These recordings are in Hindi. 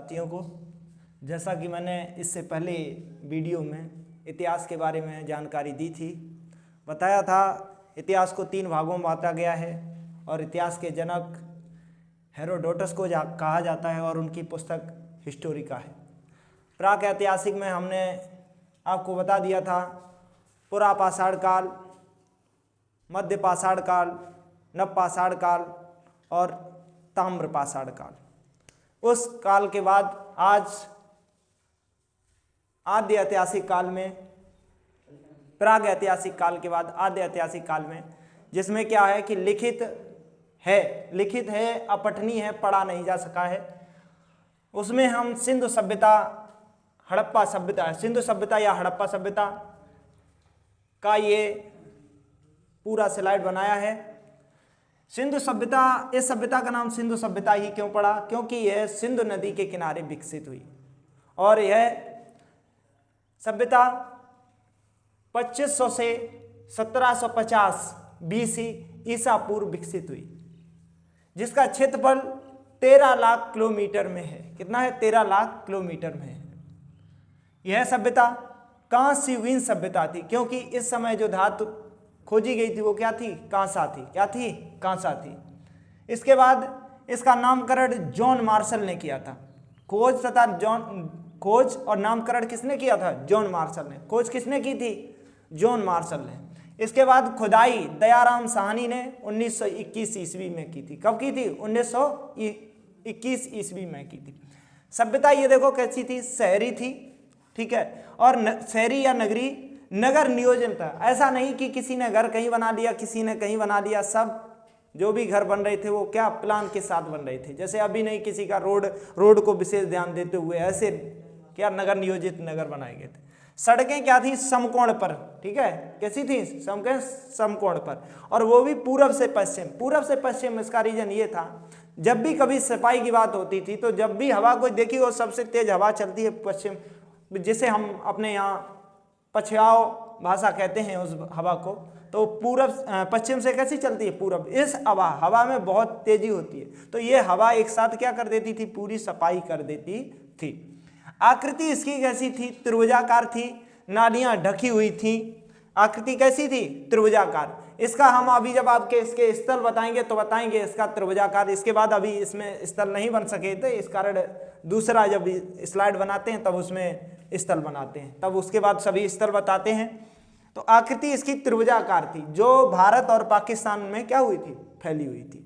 साथियों को। जैसा कि मैंने इससे पहले वीडियो में इतिहास के बारे में जानकारी दी थी, बताया था इतिहास को 3 भागों में बांटा गया है और इतिहास के जनक हेरोडोटस को कहा जाता है और उनकी पुस्तक हिस्टोरिका है। प्राक ऐतिहासिक में हमने आपको बता दिया था पुरा पाषाण काल, मध्य पाषाण काल, नव पाषाण काल और ताम्र पाषाण काल। उस काल के बाद आज आद्य ऐतिहासिक काल में, प्राग ऐतिहासिक काल के बाद आद्य ऐतिहासिक काल में, जिसमें क्या है कि लिखित है, अपठनीय है, पढ़ा नहीं जा सका है। उसमें हम सिंधु सभ्यता, हड़प्पा सभ्यता, सिंधु सभ्यता या हड़प्पा सभ्यता का ये पूरा स्लाइड बनाया है। सिंधु सभ्यता, इस सभ्यता का नाम सिंधु सभ्यता ही क्यों पड़ा? क्योंकि यह सिंधु नदी के किनारे विकसित हुई और यह सभ्यता 2500 से 1750 BC ईसा पूर्व विकसित हुई, जिसका क्षेत्रफल 13 लाख किलोमीटर में है। कितना है? 13 लाख किलोमीटर में है। यह सभ्यता कांस्ययुगीन सभ्यता थी, क्योंकि इस समय जो धातु खोजी गई थी वो क्या थी? कांसा थी। क्या थी? कांसा थी। इसके बाद इसका नामकरण जॉन मार्शल ने किया था। खोज और नामकरण किसने किया था? जॉन मार्शल ने। खोज किसने की थी? जॉन मार्शल ने। इसके बाद खुदाई दयाराम साहनी ने 1921 ईस्वी में की थी। कब की थी? 1921 ईस्वी में की थी। सभ्यता ये देखो कैसी थी? शहरी थी, ठीक है, और शहरी या नगरी, नगर नियोजन था। ऐसा नहीं कि किसी ने घर कहीं बना लिया, किसी ने कहीं बना लिया। सब जो भी घर बन रहे थे वो क्या प्लान के साथ बन रहे थे। जैसे अभी नहीं किसी का रोड को विशेष ध्यान देते हुए ऐसे क्या नगर नियोजित नगर बनाए गए थे। सड़कें क्या थी? समकोण पर, ठीक है। कैसी थी? समकोण पर, और वो भी पूरब से पश्चिम। पूरब से पश्चिम इसका रीजन ये था, जब भी कभी सफाई की बात होती थी तो जब भी हवा को देखी, वो सबसे तेज हवा चलती है पश्चिम, जिसे हम अपने यहाँ पछयाओ भाषा कहते हैं उस हवा को। तो पूरब पश्चिम से कैसी चलती है? पूरब। इस हवा में बहुत तेजी होती है, तो ये हवा एक साथ क्या कर देती थी? पूरी सफाई कर देती थी। आकृति इसकी कैसी थी? त्रिभुजाकार थी। नालियां ढकी हुई थी। आकृति कैसी थी? त्रिभुजाकार। इसका हम अभी जब आपके इसके स्थल बताएंगे तो बताएंगे इसका त्रिभुजाकार। इसके बाद अभी इसमें स्थल नहीं बन सके थे, इस कारण दूसरा जब स्लाइड बनाते हैं तब उसमें स्थल बनाते हैं, तब उसके बाद सभी स्थल बताते हैं। तो आकृति इसकी त्रिभुजाकार थी, जो भारत और पाकिस्तान में क्या हुई थी? फैली हुई थी,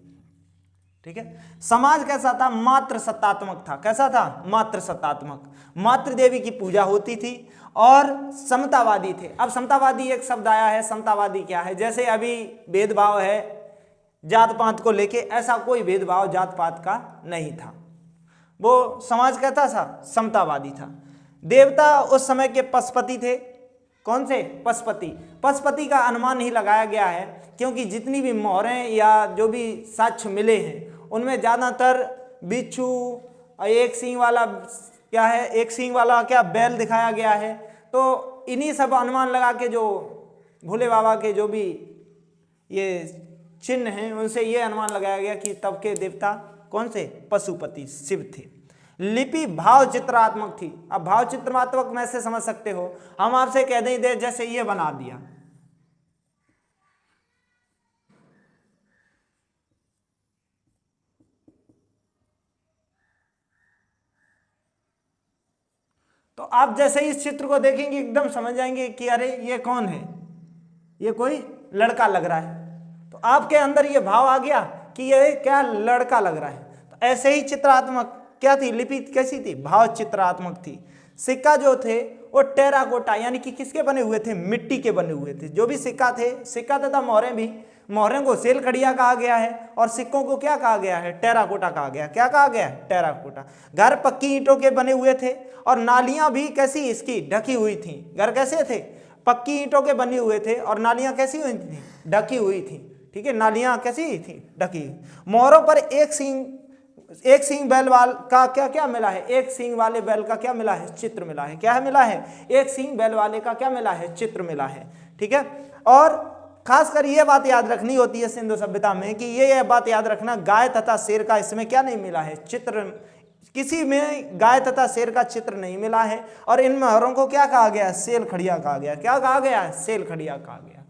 ठीक है। समाज कैसा था? मातृ सत्तात्मक था। कैसा था? मातृ सत्तात्मक। मातृ देवी की पूजा होती थी और समतावादी थे। अब समतावादी एक शब्द आया है, समतावादी क्या है? जैसे अभी भेदभाव है जात पात को लेके, ऐसा कोई भेदभाव जात पात का नहीं था। वो समाज कैसा था? समतावादी था। देवता उस समय के पशुपति थे। कौन से? पशुपति। पशुपति का अनुमान नहीं लगाया गया है, क्योंकि जितनी भी मोहरें या जो भी साक्ष्य मिले हैं उनमें ज़्यादातर बिच्छू, एक सींग वाला क्या है, एक सींग वाला क्या बैल दिखाया गया है। तो इन्हीं सब अनुमान लगा के जो भोले बाबा के जो भी ये चिन्ह हैं उनसे ये अनुमान लगाया गया कि तब के देवता कौन से? पशुपति शिव थे। लिपि भाव चित्रात्मक थी। अब भाव चित्रात्मक में से समझ सकते हो, हम आपसे कह दें जैसे ये बना दिया, तो आप जैसे ही इस चित्र को देखेंगे एकदम समझ जाएंगे कि अरे ये कौन है, ये कोई लड़का लग रहा है। तो आपके अंदर ये भाव आ गया कि ये क्या लड़का लग रहा है। तो ऐसे ही चित्रात्मक क्या थी? लिपि कैसी थी? भाव चित्रात्मक थी। सिक्का जो थे वो टेराकोटा यानी कि किसके बने हुए थे? मिट्टी के बने हुए थे। जो भी सिक्का थे, सिक्का तथा मोहरें भी, मोहरें को सेलखड़िया कहा गया है और सिक्कों को क्या कहा गया है? टेराकोटा कहा गया। क्या कहा गया? टेराकोटा। घर पक्की ईंटों के बने हुए थे और नालियां भी कैसी इसकी? ढकी हुई थी। घर कैसे थे? पक्की ईंटों के बने हुए थे और नालियां कैसी हुई थी? ढकी हुई थी, ठीक है। नालियां कैसी थी? ढकी। मोहरों पर एक सींग बैल का क्या मिला है? एक सींग वाले बैल का क्या मिला है? चित्र मिला है। क्या है मिला है? एक सींग बैल वाले का क्या मिला है? चित्र मिला है, ठीक है। और खासकर ये बात याद रखनी होती है सिंधु सभ्यता में कि ये बात याद रखना, गाय तथा शेर का इसमें क्या नहीं मिला है? चित्र किसी में गाय तथा शेर का चित्र नहीं मिला है। और इन मोहरों को क्या कहा गया? सेल खड़िया कहा गया। क्या कहा गया? सेल खड़िया कहा गया।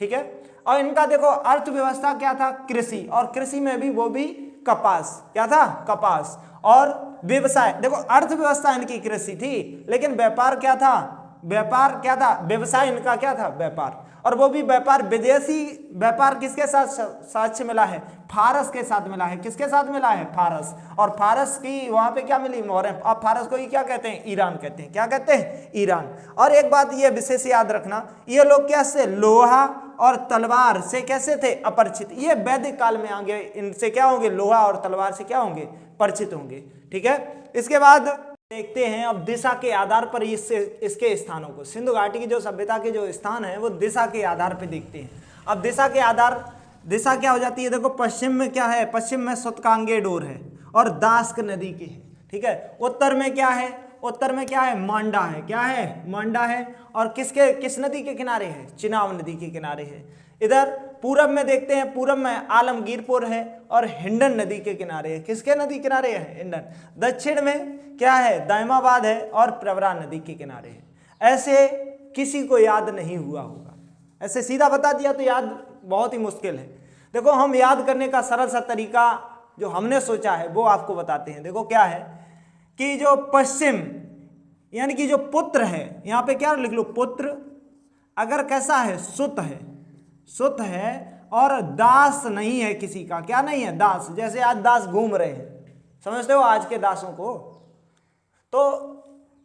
ठीक है। और इनका देखो अर्थव्यवस्था क्या था? कृषि, और कृषि में भी वो भी कपास। क्या था? कपास। और व्यवसाय, देखो अर्थव्यवस्था इनकी कृषि थी, लेकिन व्यापार क्या था? व्यापार क्या था? व्यवसाय इनका क्या था? व्यापार। और वो भी व्यापार विदेशी व्यापार किसके साथ साक्ष्य मिला है? फारस के साथ मिला है। किसके साथ मिला है? फारस। और फारस की वहां पे क्या मिली? मोहरें। अब फारस को ही क्या कहते हैं? ईरान कहते हैं। क्या कहते हैं? ईरान। और एक बात ये विशेष याद रखना, ये लोग कैसे लोहा और तलवार से कैसे थे? अपरिचित। ये वैदिक काल में आगे इनसे क्या होंगे? लोहा और तलवार से क्या होंगे? परिचित होंगे। ठीक है। इसके बाद देखते हैं अब दिशा के आधार पर इसके स्थानों को। सिंधु घाटी की जो सभ्यता के जो स्थान है वो दिशा के आधार पर देखते हैं। अब दिशा के आधार, दिशा क्या हो जाती है? देखो पश्चिम में क्या है? पश्चिम में सुतकांगे डोर है और दास्क नदी के है। ठीक है। उत्तर में क्या है? उत्तर में क्या है? मांडा है। क्या है? मांडा है। और किस नदी के किनारे है? चिनाब नदी के किनारे है। इधर पूरब में देखते हैं, पूरब में आलमगीरपुर है और हिंडन नदी के किनारे है। किसके नदी किनारे है? हिंडन। दक्षिण में क्या है? दायमाबाद है और प्रवरा नदी के किनारे है। ऐसे किसी को याद नहीं हुआ होगा। ऐसे सीधा बता दिया तो याद बहुत ही मुश्किल है। देखो हम याद करने का सरल सा तरीका जो हमने सोचा है वो आपको बताते हैं। देखो क्या है कि जो पश्चिम यानी कि जो पुत्र है, यहाँ पे क्या लिख लो? पुत्र अगर कैसा है? सुत है। सुत है और दास नहीं है किसी का। क्या नहीं है? दास। जैसे आज दास घूम रहे हैं, समझते हो आज के दासों को? तो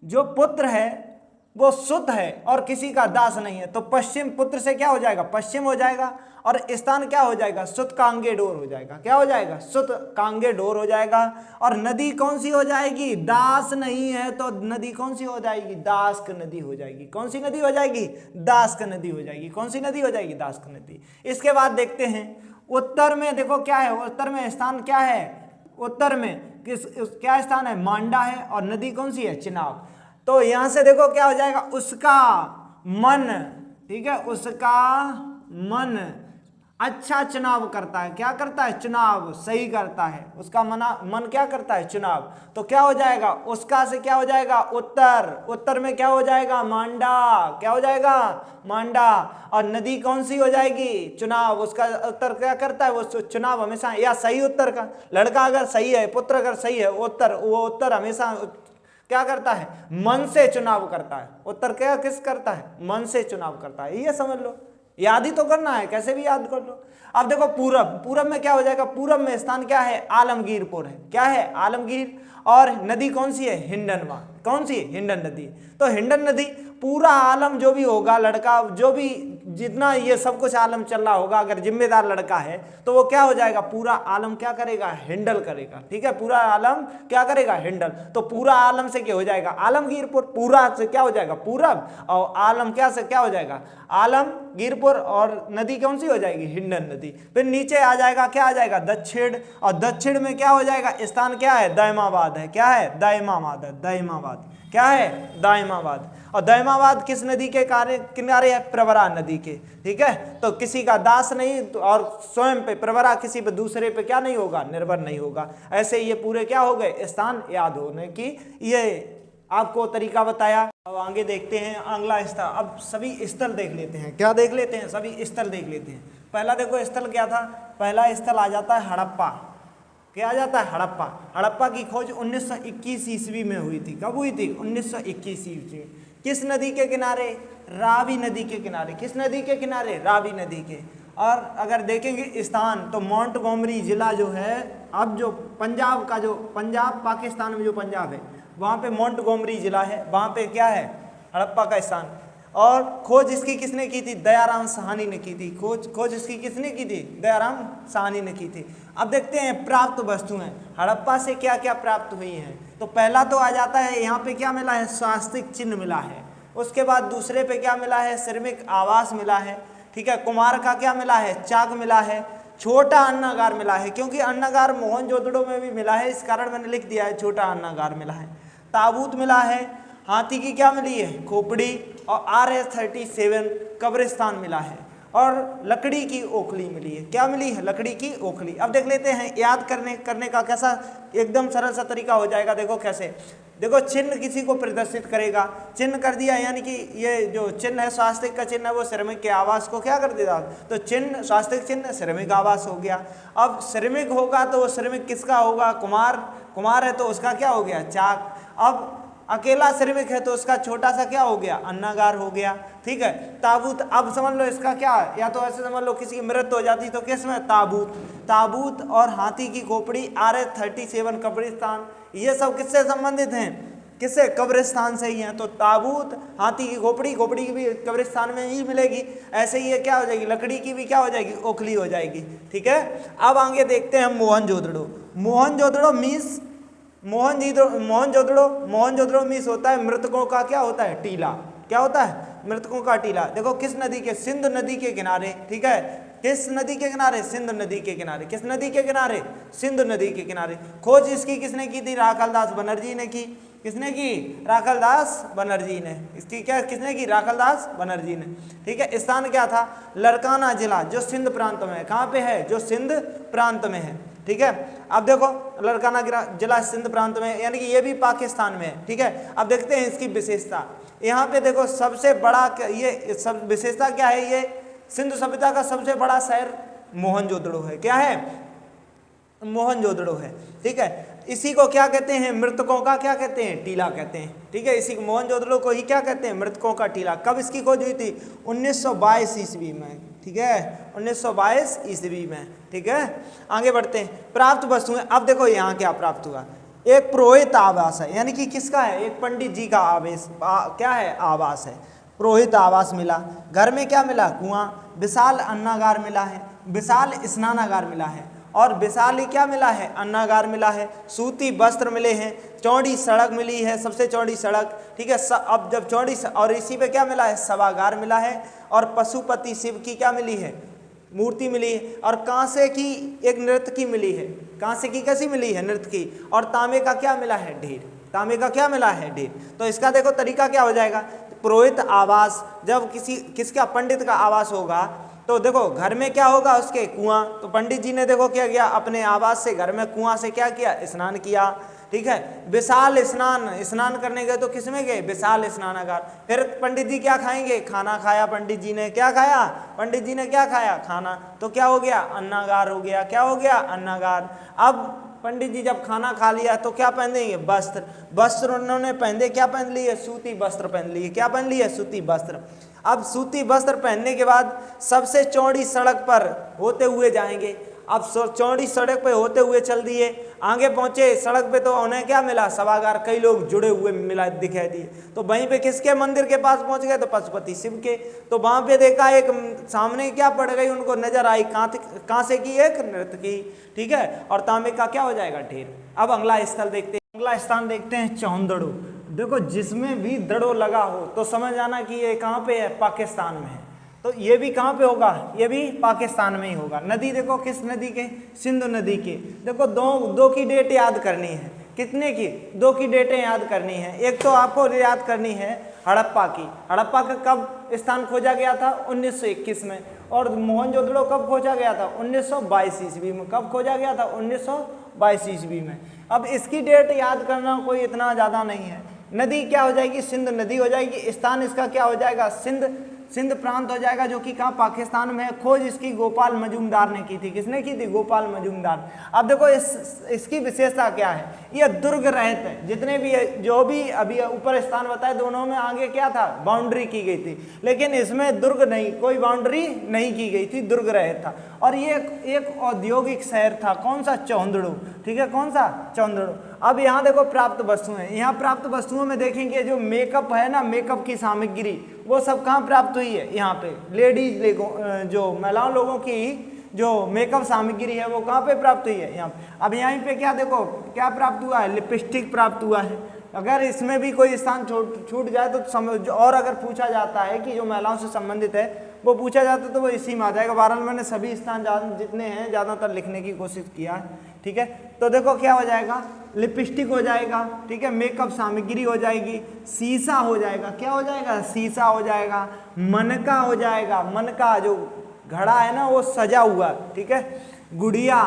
जो पुत्र है वो सुत है और किसी का दास नहीं है। तो पश्चिम पुत्र से क्या हो जाएगा? पश्चिम हो जाएगा। और स्थान क्या हो जाएगा? सुतकांगे डोर हो जाएगा। क्या हो जाएगा? सुतकांगे डोर हो जाएगा। और नदी कौन सी हो जाएगी? दास नहीं है तो नदी कौन सी हो जाएगी? दास्क नदी हो जाएगी। कौन सी नदी हो जाएगी? दास्क नदी हो जाएगी। कौन सी नदी हो जाएगी? दास्क नदी। इसके बाद देखते हैं उत्तर में। देखो क्या है? उत्तर में स्थान क्या है? उत्तर में क्या स्थान है? मांडा है। और नदी कौन सी है? चिनाब। तो यहां से देखो क्या हो जाएगा? उसका मन। ठीक है। उसका मन अच्छा चुनाव करता है। क्या करता है? चुनाव सही करता है। उसका मन क्या करता है? चुनाव। तो क्या हो जाएगा? उसका से क्या हो जाएगा? उत्तर। उत्तर में क्या हो जाएगा? मांडा। क्या हो जाएगा? मांडा। और नदी कौन सी हो जाएगी? चुनाव। उसका उत्तर क्या करता है? वो चुनाव हमेशा, या सही उत्तर का लड़का अगर सही है, पुत्र अगर सही है, उत्तर, वो उत्तर हमेशा क्या करता है? मन से चुनाव करता है। उत्तर क्या किस करता है? मन से चुनाव करता है। ये समझ लो, याद ही तो करना है, कैसे भी याद कर लो। अब देखो पूरब। पूरब में क्या हो जाएगा? पूरब में स्थान क्या है? आलमगीरपुर है। क्या है? आलमगीर। और नदी कौन सी है? हिंडन। कौन सी? हिंडन नदी। तो हिंडन नदी पूरा आलम जो भी होगा, लड़का जो भी जितना ये सब कुछ आलम चल रहा होगा, अगर जिम्मेदार लड़का है तो वो क्या हो जाएगा? पूरा आलम क्या करेगा? हैंडल करेगा। ठीक है। पूरा आलम क्या करेगा? हैंडल। तो पूरा आलम से क्या हो जाएगा? आलमगीरपुर। पूरा से क्या हो जाएगा? पूरब। और आलम क्या से क्या हो जाएगा? आलमगीरपुर। और नदी कौन सी हो जाएगी? हिंडन नदी। फिर नीचे आ जाएगा, क्या आ जाएगा? दक्षिण। और दक्षिण में क्या हो जाएगा? स्थान क्या है? दायमाबाद है। क्या है? दायमाबाद है। दायमाबाद क्या है? दायमाबाद। और दायमाबाद किस नदी के किनारे है? प्रवरा नदी के। ठीक है। तो किसी का दास नहीं और स्वयं पे प्रवरा, किसी पे दूसरे पे क्या नहीं होगा? निर्भर नहीं होगा। ऐसे ये पूरे क्या हो गए? स्थान याद होने की ये आपको तरीका बताया। अब आगे देखते हैं अगला स्थल। अब सभी स्थल देख लेते हैं। क्या देख लेते हैं? सभी स्थल देख लेते हैं। पहला देखो स्थल क्या था? पहला स्थल आ जाता है हड़प्पा। क्या आ जाता है? हड़प्पा। हड़प्पा की खोज 1921 ईस्वी में हुई थी। कब हुई थी? 1921 ईस्वी। किस नदी के किनारे? रावी नदी के किनारे। किस नदी के किनारे? रावी नदी के। और अगर देखेंगे स्थान तो मोंटगोमरी जिला जो है, अब जो पंजाब का, जो पंजाब पाकिस्तान में जो पंजाब है वहाँ पे मोंटगोमरी जिला है, वहाँ पे क्या है? हड़प्पा का स्थान। और खोज इसकी किसने की थी? दयाराम साहनी ने की थी। खोज इसकी किसने की थी? दयाराम साहनी ने की थी। अब देखते हैं प्राप्त वस्तुएं हड़प्पा से क्या क्या प्राप्त हुई हैं। तो पहला तो आ जाता है यहाँ पे क्या मिला है? स्वास्तिक चिन्ह मिला है। उसके बाद दूसरे पे क्या मिला है? श्रमिक आवास मिला है। ठीक है। कुम्हार का क्या मिला है? चाक मिला है। छोटा अन्नागार मिला है, क्योंकि अन्नागार मोहनजोदड़ो में भी मिला है, इस कारण मैंने लिख दिया है छोटा अन्नागार मिला है। ताबूत मिला है। हाथी की क्या मिली है? खोपड़ी। और RS-37 कब्रिस्तान मिला है। और लकड़ी की ओखली मिली है। क्या मिली है? लकड़ी की ओखली। अब देख लेते हैं याद करने का कैसा एकदम सरल सा तरीका हो जाएगा। देखो कैसे, देखो चिन्ह किसी को प्रदर्शित करेगा, चिन्ह कर दिया, यानी कि ये जो चिन्ह है स्वास्तिक का चिन्ह है वो श्रमिक के आवास को क्या कर देगा, तो चिन्ह स्वास्तिक चिन्ह श्रमिक आवास हो गया। अब श्रमिक होगा तो वो श्रमिक किसका होगा? कुमार है तो उसका क्या हो गया? चाक। अब अकेला श्रमिक है तो उसका छोटा सा क्या हो गया? अन्नागार हो गया। ठीक है। ताबूत, अब समझ लो इसका क्या, या तो ऐसे समझ लो किसी की मृत्यु हो जाती तो किस में? ताबूत और हाथी की खोपड़ी, RH-37 कब्रिस्तान, ये सब किससे संबंधित हैं? किससे? कब्रिस्तान से ही हैं। तो ताबूत, हाथी की खोपड़ी की भी कब्रिस्तान में ही मिलेगी। ऐसे ही ये क्या हो जाएगी? लकड़ी की भी क्या हो जाएगी? ओखली हो जाएगी। ठीक है। अब आगे देखते हैं मोहनजोदड़ो। मोहनजोदड़ो मीस होता है मृतकों का क्या होता है? टीला। क्या होता है? मृतकों का टीला। देखो किस नदी के? सिंध नदी के किनारे। ठीक है। किस नदी के किनारे? सिंध नदी के किनारे। किस नदी के किनारे? सिंध नदी के किनारे। खोज इसकी किसने की थी? राखलदास बनर्जी ने की। किसने की? राखलदास बनर्जी ने। इसकी क्या किसने की? राखलदास बनर्जी ने। ठीक है। स्थान क्या था? लरकाना जिला, जो सिंध प्रांत में है। कहाँ पे है? जो सिंध प्रांत में है। ठीक है। अब देखो लरकाना जिला सिंध प्रांत में, यानी कि ये भी पाकिस्तान में है। ठीक है। अब देखते हैं इसकी विशेषता। यहाँ पे देखो सबसे बड़ा ये सब विशेषता क्या है? ये सिंधु सभ्यता का सबसे बड़ा शहर मोहनजोदड़ो है। क्या है? मोहनजोदड़ो है। ठीक है। इसी को क्या कहते हैं? मृतकों का क्या कहते हैं? टीला कहते हैं। ठीक है। इसी मोहनजोदड़ो को ही क्या कहते हैं? मृतकों का टीला। कब इसकी खोज हुई थी? 1922 ईस्वी में। ठीक है। 1922 ईस्वी में। ठीक है। आगे बढ़ते हैं। प्राप्त वस्तुएं। अब देखो यहाँ क्या प्राप्त हुआ? एक पुरोहित आवास है, यानी कि किसका है? एक पंडित जी का क्या है? आवास है। पुरोहित आवास मिला। घर में क्या मिला? कुआं। विशाल अन्नागार मिला है। विशाल स्नानागार मिला है। और विशाल ही क्या मिला है? अन्नागार मिला है। सूती वस्त्र मिले हैं। चौड़ी सड़क मिली है, सबसे चौड़ी सड़क। ठीक है। अब जब चौड़ी और इसी पे क्या मिला है? सभागार मिला है। और पशुपति शिव की क्या मिली है? मूर्ति मिली है। और कांसे की एक नृत्य की मिली है। कांसे की कैसी मिली है? नृत्य की। और तांबे का क्या मिला है? ढेर। तांबे का क्या मिला है? ढेर। तो इसका देखो तरीका क्या हो जाएगा? पुरोहित आवास, जब किसका? पंडित का आवास होगा तो देखो घर में क्या होगा? उसके कुआं। तो पंडित जी ने देखो क्या किया? अपने आवास से घर में कुआं से क्या किया? स्नान किया। ठीक है। विशाल स्नान करने गए तो किस में गए? विशाल स्नानागार। फिर पंडित जी क्या खाएंगे? खाना खाया। पंडित जी ने क्या खाया? पंडित जी ने क्या खाया? खाना। तो क्या हो गया? अन्नागार हो गया। क्या हो गया? अन्नागार। अब पंडित जी जब खाना खा लिया तो क्या पहनेंगे? वस्त्र उन्होंने पहने। क्या पहन लिए? सूती वस्त्र पहन लिए। क्या पहन लिए? सूती वस्त्र। अब सूती वस्त्र पहनने के बाद सबसे चौड़ी सड़क पर होते हुए जाएंगे। अब चौड़ी सड़क पे होते हुए चल दिए, आगे पहुंचे सड़क पे तो उन्हें क्या मिला? सभागार। कई लोग जुड़े हुए मिला दिखाई दिए। तो वहीं पे किसके मंदिर के पास पहुंच गए? तो पशुपति शिव के। तो वहां पे देखा एक सामने क्या पड़ गई? उनको नजर आई कांसे की एक नृत्य की। ठीक है। और तांबे का क्या हो जाएगा? ढेर। अब अगला स्थल देखते हैं। अगला स्थान देखते हैं चौंदड़ो। देखो जिसमें भी दड़ो लगा हो तो समझ आना कि ये कहाँ पे है? पाकिस्तान में है। तो ये भी कहाँ पे होगा? ये भी पाकिस्तान में ही होगा। नदी देखो किस नदी के? सिंधु नदी के। देखो दो की डेट याद करनी है। कितने की? 2 की डेटें याद करनी है। एक तो आपको याद करनी है हड़प्पा की। हड़प्पा का कब स्थान खोजा गया था? 1921 में। और मोहनजोदड़ो कब खोजा गया था? 1922 ईस्वी में। कब खोजा गया था? 1922 ईस्वी में। अब इसकी डेट याद करना कोई इतना ज़्यादा नहीं है। नदी क्या हो जाएगी? सिंध नदी हो जाएगी। स्थान इसका क्या हो जाएगा? सिंध प्रांत हो जाएगा, जो कि कहाँ? पाकिस्तान में है। खोज इसकी गोपाल मजूमदार ने की थी। किसने की थी? गोपाल मजूमदार। अब देखो इसकी विशेषता क्या है? यह दुर्ग रहित है। जितने भी जो भी अभी ऊपर स्थान बताए दोनों में आगे क्या था? बाउंड्री की गई थी। लेकिन इसमें दुर्ग नहीं, कोई बाउंड्री नहीं की गई थी, दुर्ग रहित था। और ये एक औद्योगिक शहर था। कौन सा? चौंदड़ो। ठीक है। कौन सा? चौंदड़ो। अब यहाँ देखो प्राप्त वस्तुएं। यहाँ प्राप्त वस्तुओं में देखेंगे जो मेकअप है ना, मेकअप की सामग्री, वो सब कहाँ प्राप्त हुई है? यहाँ पे लेडीज जो महिलाओं लोगों की जो मेकअप सामग्री है वो कहाँ पे प्राप्त हुई है? यहाँ पे। अब यहीं पे क्या देखो क्या प्राप्त हुआ है? लिपस्टिक प्राप्त हुआ है। अगर इसमें भी कोई स्थान छूट जाए तो समझ। और अगर पूछा जाता है कि जो महिलाओं से संबंधित है वो पूछा जाता है तो वो इसी में आ जाएगा। बहरहाल मैंने सभी स्थान जितने हैं ज़्यादातर लिखने की कोशिश किया है। ठीक है। तो देखो क्या हो जाएगा? लिपस्टिक हो जाएगा। ठीक है। मेकअप सामग्री हो जाएगी। शीशा हो जाएगा। क्या हो जाएगा? शीशा हो जाएगा। मनका हो जाएगा। मनका जो घड़ा है ना वो सजा हुआ, ठीक है, गुड़िया,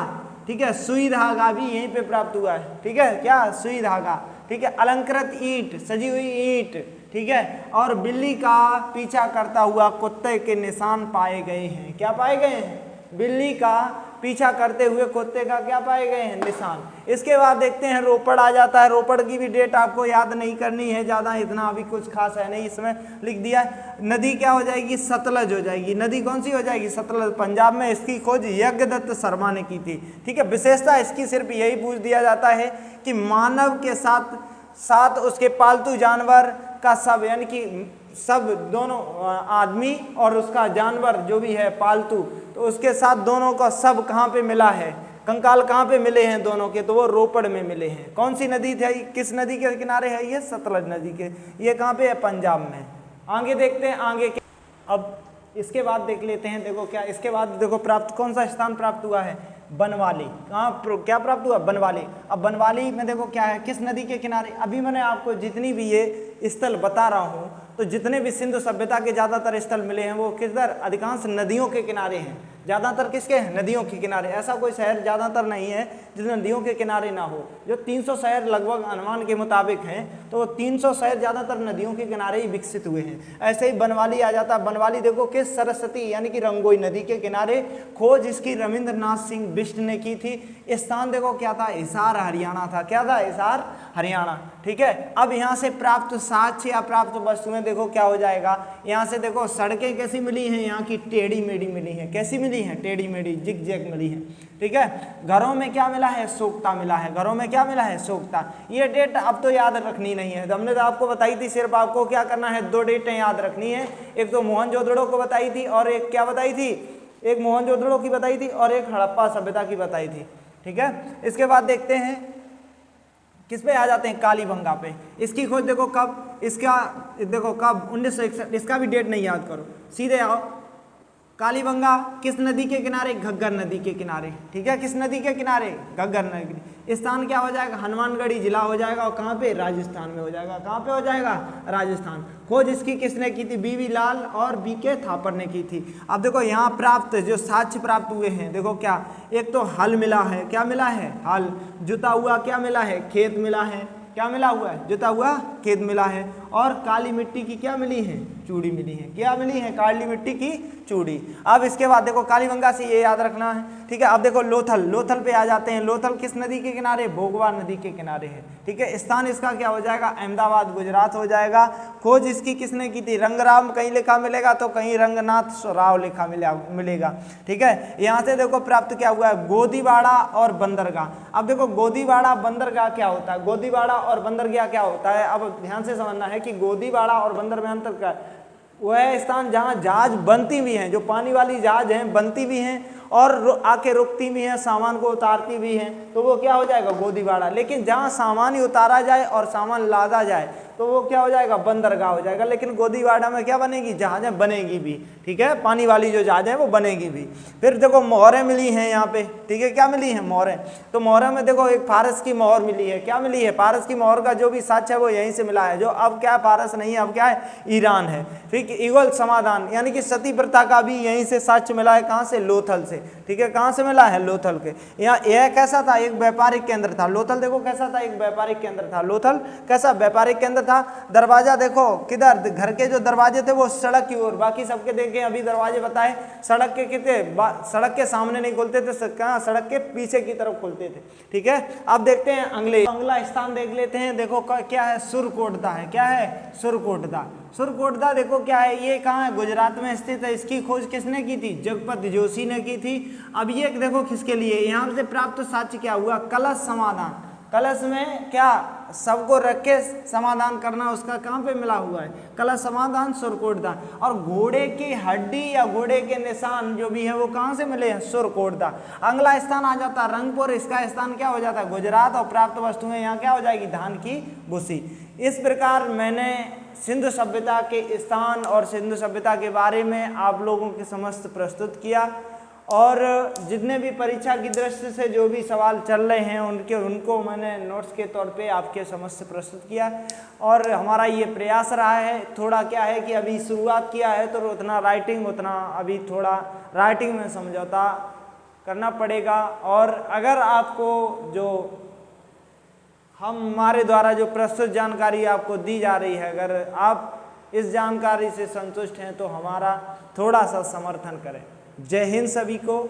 ठीक है, सुई धागा भी यहीं पे प्राप्त हुआ है, ठीक है, क्या सुई धागा, ठीक है, अलंकृत ईंट, सजी हुई ईंट, ठीक है, और बिल्ली का पीछा करता हुआ कुत्ते के निशान पाए गए हैं। क्या पाए गए हैं? बिल्ली का पीछा करते हुए कुत्ते का क्या पाए गए हैं? निशान। इसके बाद देखते हैं रोपड़ आ जाता है। रोपड़ की भी डेट आपको याद नहीं करनी है ज़्यादा, इतना अभी कुछ खास है नहीं, इसमें लिख दिया है। नदी क्या हो जाएगी? सतलज हो जाएगी। नदी कौन सी हो जाएगी? सतलज। पंजाब में इसकी खोज यज्ञदत्त शर्मा ने की थी, ठीक है। विशेषता इसकी सिर्फ यही पूछ दिया जाता है कि मानव के साथ साथ उसके पालतू जानवर का सब, यानी कि सब, दोनों आदमी और उसका जानवर जो भी है पालतू, तो उसके साथ दोनों का सब कहाँ पे मिला है? कंकाल कहाँ पे मिले हैं दोनों के? तो वो रोपड़ में मिले हैं। कौन सी नदी थी? किस नदी के किनारे है ये? सतलज नदी के। ये कहाँ पे है? पंजाब में। आगे देखते हैं आगे के। अब इसके बाद देख लेते हैं, देखो क्या इसके बाद देखो प्राप्त, कौन सा स्थान प्राप्त हुआ है? बनवाली। कहाँ क्या प्राप्त हुआ? बनवाली। अब बनवाली में देखो क्या है? किस नदी के किनारे? अभी मैंने आपको जितनी भी ये स्थल बता रहा हूँ, तो जितने भी सिंधु सभ्यता के ज़्यादातर स्थल मिले हैं वो किधर? अधिकांश नदियों के किनारे हैं। ज़्यादातर किसके हैं? नदियों के किनारे। ऐसा कोई शहर ज़्यादातर नहीं है जिसमें नदियों के किनारे ना हो। जो 300 शहर लगभग अनुमान के मुताबिक हैं, तो वो 300 शहर ज़्यादातर नदियों के किनारे ही विकसित हुए हैं। ऐसे ही बनवाली आ जाता है। बनवाली देखो किस? सरस्वती यानी कि रंगोई नदी के किनारे। खोज इसकी रविंद्रनाथ सिंह बिष्ट ने की थी। स्थान देखो क्या था? हिसार हरियाणा था। क्या था? हिसार हरियाणा, ठीक है। अब यहाँ से प्राप्त साक्ष्य या प्राप्त वस्तुएं देखो क्या हो जाएगा। यहाँ से देखो सड़कें कैसी मिली हैं? यहाँ की टेढ़ी मेढ़ी मिली हैं। कैसी मिली हैं? टेढ़ी मेढ़ी, जिग जैग मिली है, ठीक है। घरों में क्या मिला है? सोख्ता मिला है। घरों में क्या मिला है? सोख्ता। ये डेट अब तो याद रखनी नहीं है, हमने तो आपको बताई थी। सिर्फ आपको क्या करना है? 2 डेटें याद रखनी है। एक तो मोहनजोदड़ो को बताई थी और एक क्या बताई थी? एक मोहनजोदड़ो की बताई थी और एक हड़प्पा सभ्यता की बताई थी, ठीक है। इसके बाद देखते हैं किस पे आ जाते हैं? कालीबंगा पे। इसकी खोज देखो कब? इसका देखो कब? 1961। इसका भी डेट नहीं याद करो, सीधे आओ। कालीबंगा किस नदी के किनारे? घग्गर नदी के किनारे, ठीक है। किस नदी के किनारे? घग्गर नदी। स्थान क्या हो जाएगा? हनुमानगढ़ी जिला हो जाएगा। और कहाँ पे? राजस्थान में हो जाएगा। कहाँ पे हो जाएगा? राजस्थान। खोज इसकी किसने की थी? बीवी लाल और बीके थापर ने की थी। अब देखो यहाँ प्राप्त जो साक्ष्य प्राप्त हुए हैं, देखो क्या? एक तो हल मिला है। क्या मिला है? हल। जुता हुआ क्या मिला है? खेत मिला है। क्या मिला हुआ है? जुता हुआ खेत मिला है। और काली मिट्टी की क्या मिली है? चूड़ी मिली है। क्या मिली है? काली मिट्टी की चूड़ी। अब इसके बाद देखो कालीबंगा से ये याद रखना है, ठीक है। अब देखो लोथल। लोथल पे आ जाते हैं। लोथल किस नदी के किनारे? भोगवा नदी के किनारे है, ठीक है। स्थान इसका क्या हो जाएगा? अहमदाबाद गुजरात हो जाएगा। खोज इसकी किसने की थी? रंगराम कहीं लिखा मिलेगा तो कहीं रंगनाथ राव लिखा मिलेगा, ठीक है। यहाँ से देखो प्राप्त क्या हुआ है? गोदीवाड़ा और बंदरगाह। अब देखो गोदीवाड़ा बंदरगाह क्या होता है? गोदीवाड़ा और बंदरगाह क्या होता है? अब ध्यान से समझना है कि गोदीवाड़ा और बंदर में अंतर क्या है। वह स्थान जहाँ जहाज बनती भी हैं, जो पानी वाली जहाज हैं बनती भी हैं और आके रुकती भी हैं, सामान को उतारती भी हैं, तो वो क्या हो जाएगा? गोदीवाड़ा। लेकिन जहाँ सामान ही उतारा जाए और सामान लादा जाए तो वो क्या हो जाएगा? बंदरगाह हो जाएगा। लेकिन गोदीवाड़ा में क्या बनेगी? जहाजें बनेगी भी, ठीक है। पानी वाली जो जहाज है वो बनेगी भी। फिर देखो मोहरें मिली हैं यहाँ पे, ठीक है। क्या मिली हैं? मोहरें। तो मोहरें में देखो एक फारस की मोहर मिली है। क्या मिली है? फारस की मोहर का जो भी साक्ष्य है वो यहीं से मिला है। जो अब क्या है? फारस नहीं है, अब क्या है? ईरान है। ठीक है। युगल समाधान यानी कि सती प्रथा का भी यहीं से साक्ष्य मिला है। कहाँ से? लोथल से, ठीक है। कहाँ से मिला है? लोथल के। यहाँ यह कैसा था? एक व्यापारिक केंद्र था। लोथल देखो कैसा था? एक व्यापारिक केंद्र था। लोथल कैसा? व्यापारिक केंद्र था। दरवाजा देखो किधर? घर के जो दरवाजे थे वो सड़क की ओर। बाकी सबके देखें अभी दरवाजे बताए सड़क के कितने? सड़क के सामने नहीं खुलते थे, कहाँ? सड़क के पीछे की तरफ खुलते थे, ठीक है। अब देखते हैं अगला स्थान देख लेते हैं। देखो क्या है? सुरकोटदा है। क्या है? सुरकोटदा। सुरकोटदा देखो क्या है? ये कहाँ है? गुजरात में स्थित है। इसकी खोज किसने की थी? जगपत जोशी ने की थी। अब ये देखो किसके लिए? यहाँ से प्राप्त साक्ष्य क्या हुआ? कलश समाधान। कलश में क्या? सबको रख के समाधान करना, उसका कहाँ पे मिला हुआ है? कलश समाधान सुरकोटदा। और घोड़े की हड्डी या घोड़े के निशान जो भी है वो कहाँ से मिले हैं? सुरकोटदा। अगला स्थान आ जाता है रंगपुर। इसका स्थान क्या हो जाता है? गुजरात। और प्राप्त वस्तुएं यहाँ क्या हो जाएगी? धान की भूसी। इस प्रकार मैंने सिंधु सभ्यता के स्थान और सिंधु सभ्यता के बारे में आप लोगों के समक्ष प्रस्तुत किया। और जितने भी परीक्षा की दृष्टि से जो भी सवाल चल रहे हैं उनको मैंने नोट्स के तौर पे आपके समक्ष प्रस्तुत किया। और हमारा ये प्रयास रहा है, थोड़ा क्या है कि अभी शुरुआत किया है तो उतना अभी थोड़ा राइटिंग में समझौता करना पड़ेगा। और अगर आपको जो हमारे द्वारा जो प्रस्तुत जानकारी आपको दी जा रही है, अगर आप इस जानकारी से संतुष्ट हैं तो हमारा थोड़ा सा समर्थन करें। जय हिंद सभी को।